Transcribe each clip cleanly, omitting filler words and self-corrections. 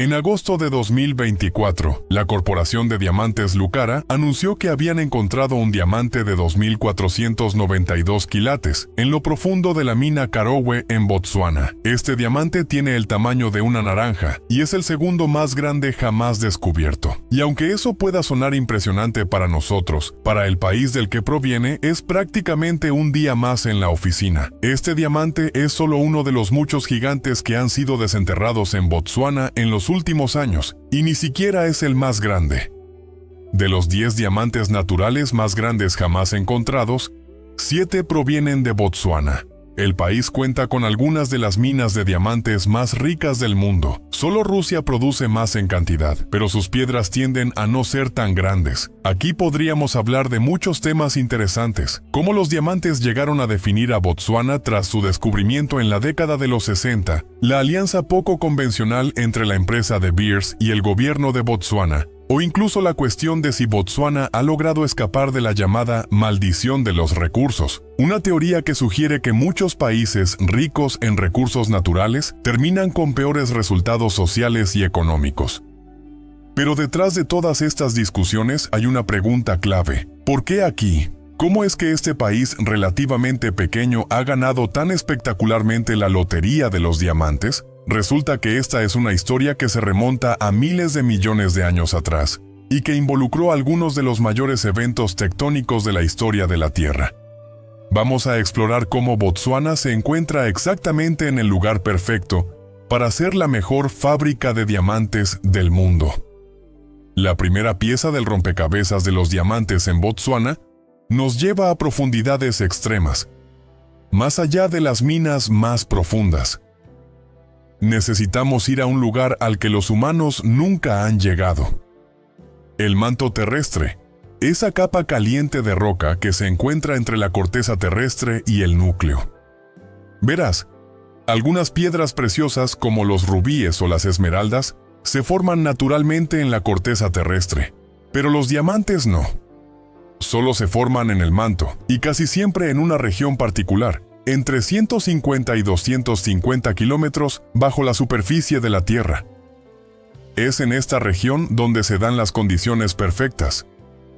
En agosto de 2024, la Corporación de Diamantes Lucara anunció que habían encontrado un diamante de 2.492 quilates en lo profundo de la mina Karowe en Botsuana. Este diamante tiene el tamaño de una naranja y es el segundo más grande jamás descubierto. Y aunque eso pueda sonar impresionante para nosotros, para el país del que proviene es prácticamente un día más en la oficina. Este diamante es solo uno de los muchos gigantes que han sido desenterrados en Botsuana en los últimos años, y ni siquiera es el más grande. De los 10 diamantes naturales más grandes jamás encontrados, 7 provienen de Botsuana. El país cuenta con algunas de las minas de diamantes más ricas del mundo. Solo Rusia produce más en cantidad, pero sus piedras tienden a no ser tan grandes. Aquí podríamos hablar de muchos temas interesantes, cómo los diamantes llegaron a definir a Botsuana tras su descubrimiento en la década de los 60, la alianza poco convencional entre la empresa De Beers y el gobierno de Botsuana, o incluso la cuestión de si Botsuana ha logrado escapar de la llamada maldición de los recursos, una teoría que sugiere que muchos países ricos en recursos naturales terminan con peores resultados sociales y económicos. Pero detrás de todas estas discusiones hay una pregunta clave: ¿por qué aquí? ¿Cómo es que este país relativamente pequeño ha ganado tan espectacularmente la lotería de los diamantes? Resulta que esta es una historia que se remonta a miles de millones de años atrás, y que involucró algunos de los mayores eventos tectónicos de la historia de la Tierra. Vamos a explorar cómo Botsuana se encuentra exactamente en el lugar perfecto para ser la mejor fábrica de diamantes del mundo. La primera pieza del rompecabezas de los diamantes en Botsuana nos lleva a profundidades extremas, más allá de las minas más profundas. Necesitamos ir a un lugar al que los humanos nunca han llegado. El manto terrestre, esa capa caliente de roca que se encuentra entre la corteza terrestre y el núcleo. Verás, algunas piedras preciosas como los rubíes o las esmeraldas se forman naturalmente en la corteza terrestre, pero los diamantes no. Solo se forman en el manto, y casi siempre en una región particular, entre 150 y 250 kilómetros bajo la superficie de la Tierra. Es en esta región donde se dan las condiciones perfectas,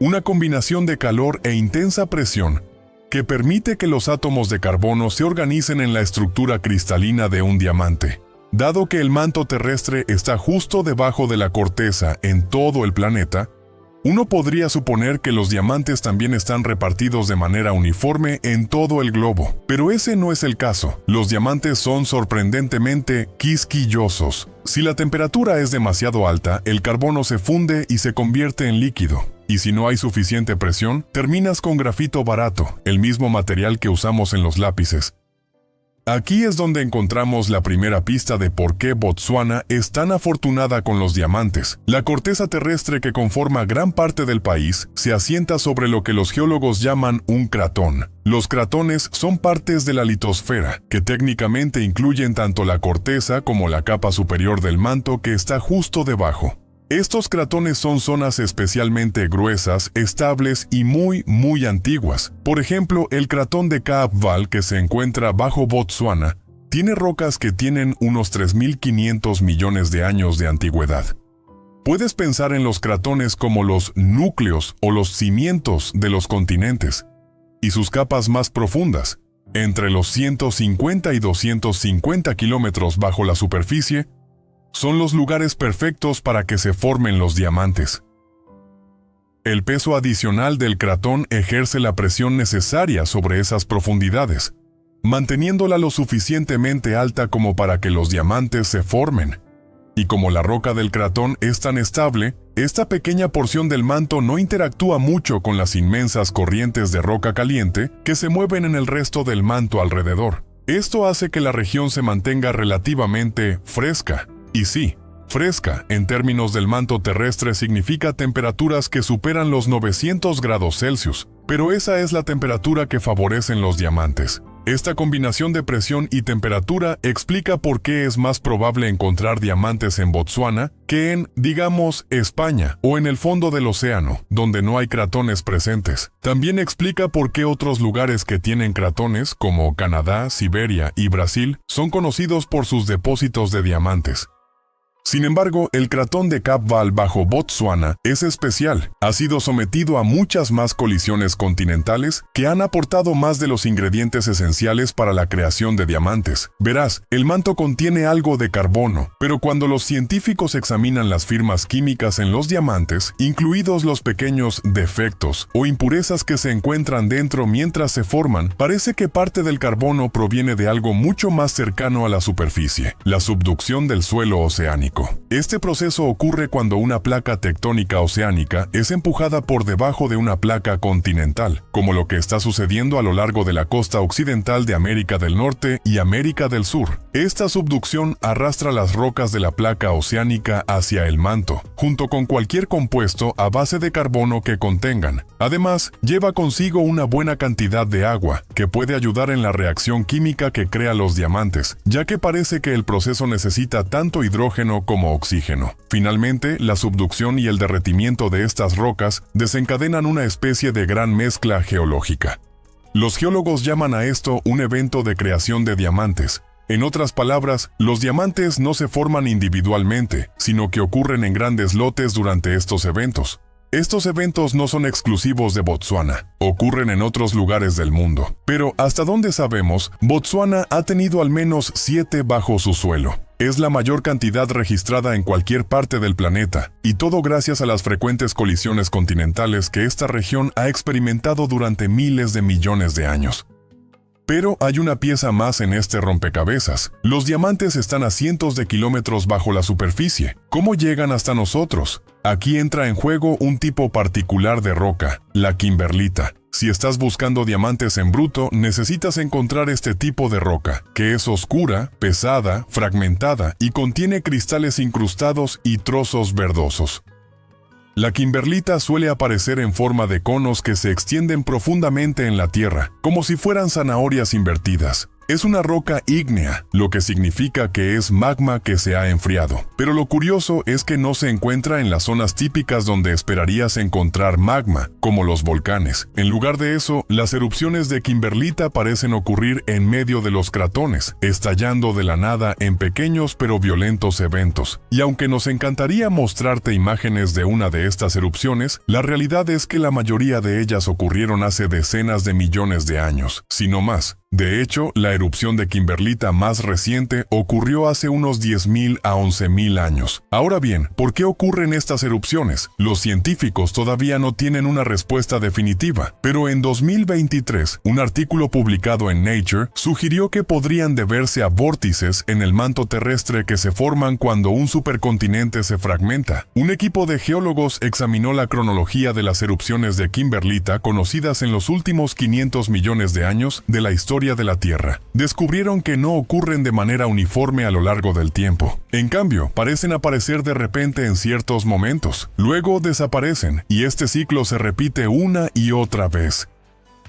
una combinación de calor e intensa presión que permite que los átomos de carbono se organicen en la estructura cristalina de un diamante. Dado que el manto terrestre está justo debajo de la corteza en todo el planeta, uno podría suponer que los diamantes también están repartidos de manera uniforme en todo el globo, pero ese no es el caso. Los diamantes son sorprendentemente quisquillosos. Si la temperatura es demasiado alta, el carbono se funde y se convierte en líquido. Y si no hay suficiente presión, terminas con grafito barato, el mismo material que usamos en los lápices. Aquí es donde encontramos la primera pista de por qué Botsuana es tan afortunada con los diamantes. La corteza terrestre que conforma gran parte del país se asienta sobre lo que los geólogos llaman un cratón. Los cratones son partes de la litosfera, que técnicamente incluyen tanto la corteza como la capa superior del manto que está justo debajo. Estos cratones son zonas especialmente gruesas, estables y muy antiguas. Por ejemplo, el cratón de Kaapvaal, que se encuentra bajo Botsuana, tiene rocas que tienen unos 3.500 millones de años de antigüedad. Puedes pensar en los cratones como los núcleos o los cimientos de los continentes, y sus capas más profundas, entre los 150 y 250 kilómetros bajo la superficie, son los lugares perfectos para que se formen los diamantes. El peso adicional del cratón ejerce la presión necesaria sobre esas profundidades, manteniéndola lo suficientemente alta como para que los diamantes se formen. Y como la roca del cratón es tan estable, esta pequeña porción del manto no interactúa mucho con las inmensas corrientes de roca caliente que se mueven en el resto del manto alrededor. Esto hace que la región se mantenga relativamente fresca. Y sí, fresca en términos del manto terrestre significa temperaturas que superan los 900 grados Celsius, pero esa es la temperatura que favorecen los diamantes. Esta combinación de presión y temperatura explica por qué es más probable encontrar diamantes en Botsuana que en, digamos, España o en el fondo del océano, donde no hay cratones presentes. También explica por qué otros lugares que tienen cratones, como Canadá, Siberia y Brasil, son conocidos por sus depósitos de diamantes. Sin embargo, el cratón de Cap Val bajo Botsuana es especial. Ha sido sometido a muchas más colisiones continentales que han aportado más de los ingredientes esenciales para la creación de diamantes. Verás, el manto contiene algo de carbono, pero cuando los científicos examinan las firmas químicas en los diamantes, incluidos los pequeños defectos o impurezas que se encuentran dentro mientras se forman, parece que parte del carbono proviene de algo mucho más cercano a la superficie, la subducción del suelo oceánico. Este proceso ocurre cuando una placa tectónica oceánica es empujada por debajo de una placa continental, como lo que está sucediendo a lo largo de la costa occidental de América del Norte y América del Sur. Esta subducción arrastra las rocas de la placa oceánica hacia el manto, junto con cualquier compuesto a base de carbono que contengan. Además, lleva consigo una buena cantidad de agua, que puede ayudar en la reacción química que crea los diamantes, ya que parece que el proceso necesita tanto hidrógeno como oxígeno. Finalmente, la subducción y el derretimiento de estas rocas desencadenan una especie de gran mezcla geológica. Los geólogos llaman a esto un evento de creación de diamantes. En otras palabras, los diamantes no se forman individualmente, sino que ocurren en grandes lotes durante estos eventos. Estos eventos no son exclusivos de Botsuana, ocurren en otros lugares del mundo. Pero, hasta donde sabemos, Botsuana ha tenido al menos 7 bajo su suelo. Es la mayor cantidad registrada en cualquier parte del planeta, y todo gracias a las frecuentes colisiones continentales que esta región ha experimentado durante miles de millones de años. Pero hay una pieza más en este rompecabezas. Los diamantes están a cientos de kilómetros bajo la superficie. ¿Cómo llegan hasta nosotros? Aquí entra en juego un tipo particular de roca, la kimberlita. Si estás buscando diamantes en bruto, necesitas encontrar este tipo de roca, que es oscura, pesada, fragmentada y contiene cristales incrustados y trozos verdosos. La kimberlita suele aparecer en forma de conos que se extienden profundamente en la tierra, como si fueran zanahorias invertidas. Es una roca ígnea, lo que significa que es magma que se ha enfriado. Pero lo curioso es que no se encuentra en las zonas típicas donde esperarías encontrar magma, como los volcanes. En lugar de eso, las erupciones de kimberlita parecen ocurrir en medio de los cratones, estallando de la nada en pequeños pero violentos eventos. Y aunque nos encantaría mostrarte imágenes de una de estas erupciones, la realidad es que la mayoría de ellas ocurrieron hace decenas de millones de años, si no más. De hecho, la erupción de kimberlita más reciente ocurrió hace unos 10.000 a 11.000 años. Ahora bien, ¿por qué ocurren estas erupciones? Los científicos todavía no tienen una respuesta definitiva, pero en 2023, un artículo publicado en Nature sugirió que podrían deberse a vórtices en el manto terrestre que se forman cuando un supercontinente se fragmenta. Un equipo de geólogos examinó la cronología de las erupciones de kimberlita conocidas en los últimos 500 millones de años de la historia de la Tierra. Descubrieron que no ocurren de manera uniforme a lo largo del tiempo. En cambio, parecen aparecer de repente en ciertos momentos. Luego desaparecen, y este ciclo se repite una y otra vez.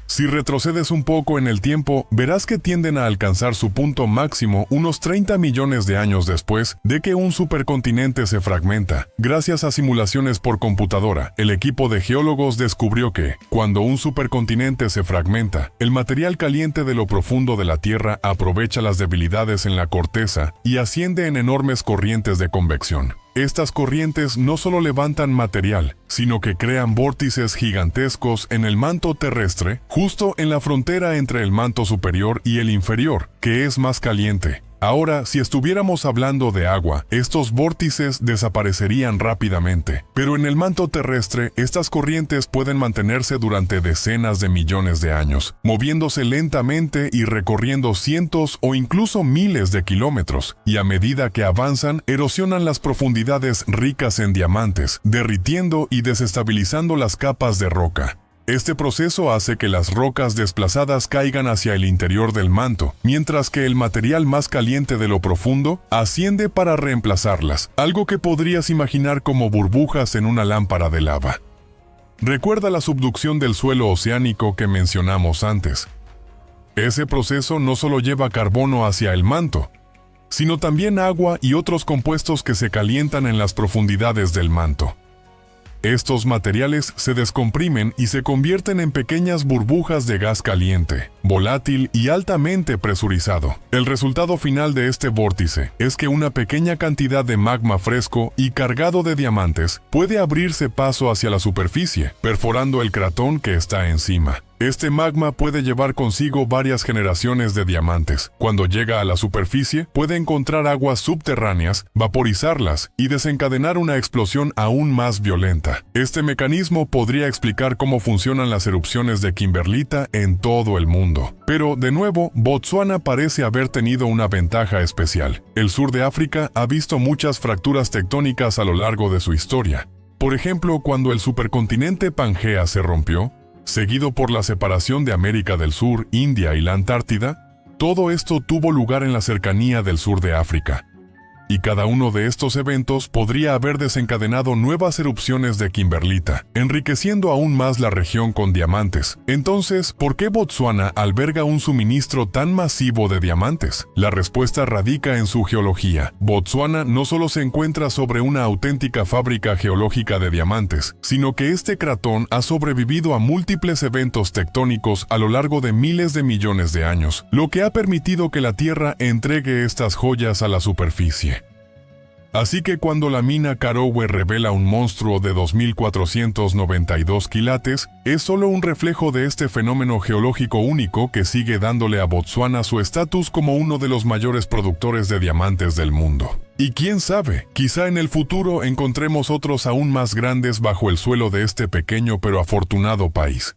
Si retrocedes un poco en el tiempo, verás que tienden a alcanzar su punto máximo unos 30 millones de años después de que un supercontinente se fragmenta. Gracias a simulaciones por computadora, el equipo de geólogos descubrió que, cuando un supercontinente se fragmenta, el material caliente de lo profundo de la Tierra aprovecha las debilidades en la corteza y asciende en enormes corrientes de convección. Estas corrientes no solo levantan material, sino que crean vórtices gigantescos en el manto terrestre, justo en la frontera entre el manto superior y el inferior, que es más caliente. Ahora, si estuviéramos hablando de agua, estos vórtices desaparecerían rápidamente. Pero en el manto terrestre, estas corrientes pueden mantenerse durante decenas de millones de años, moviéndose lentamente y recorriendo cientos o incluso miles de kilómetros, y a medida que avanzan, erosionan las profundidades ricas en diamantes, derritiendo y desestabilizando las capas de roca. Este proceso hace que las rocas desplazadas caigan hacia el interior del manto, mientras que el material más caliente de lo profundo asciende para reemplazarlas, algo que podrías imaginar como burbujas en una lámpara de lava. Recuerda la subducción del suelo oceánico que mencionamos antes. Ese proceso no solo lleva carbono hacia el manto, sino también agua y otros compuestos que se calientan en las profundidades del manto. Estos materiales se descomprimen y se convierten en pequeñas burbujas de gas caliente, volátil y altamente presurizado. El resultado final de este vórtice es que una pequeña cantidad de magma fresco y cargado de diamantes puede abrirse paso hacia la superficie, perforando el cratón que está encima. Este magma puede llevar consigo varias generaciones de diamantes. Cuando llega a la superficie, puede encontrar aguas subterráneas, vaporizarlas y desencadenar una explosión aún más violenta. Este mecanismo podría explicar cómo funcionan las erupciones de kimberlita en todo el mundo. Pero, de nuevo, Botsuana parece haber tenido una ventaja especial. El sur de África ha visto muchas fracturas tectónicas a lo largo de su historia. Por ejemplo, cuando el supercontinente Pangea se rompió, seguido por la separación de América del Sur, India y la Antártida, todo esto tuvo lugar en la cercanía del sur de África. Y cada uno de estos eventos podría haber desencadenado nuevas erupciones de kimberlita, enriqueciendo aún más la región con diamantes. Entonces, ¿por qué Botsuana alberga un suministro tan masivo de diamantes? La respuesta radica en su geología. Botsuana no solo se encuentra sobre una auténtica fábrica geológica de diamantes, sino que este cratón ha sobrevivido a múltiples eventos tectónicos a lo largo de miles de millones de años, lo que ha permitido que la Tierra entregue estas joyas a la superficie. Así que cuando la mina Karowe revela un monstruo de 2.492 quilates, es solo un reflejo de este fenómeno geológico único que sigue dándole a Botsuana su estatus como uno de los mayores productores de diamantes del mundo. Y quién sabe, quizá en el futuro encontremos otros aún más grandes bajo el suelo de este pequeño pero afortunado país.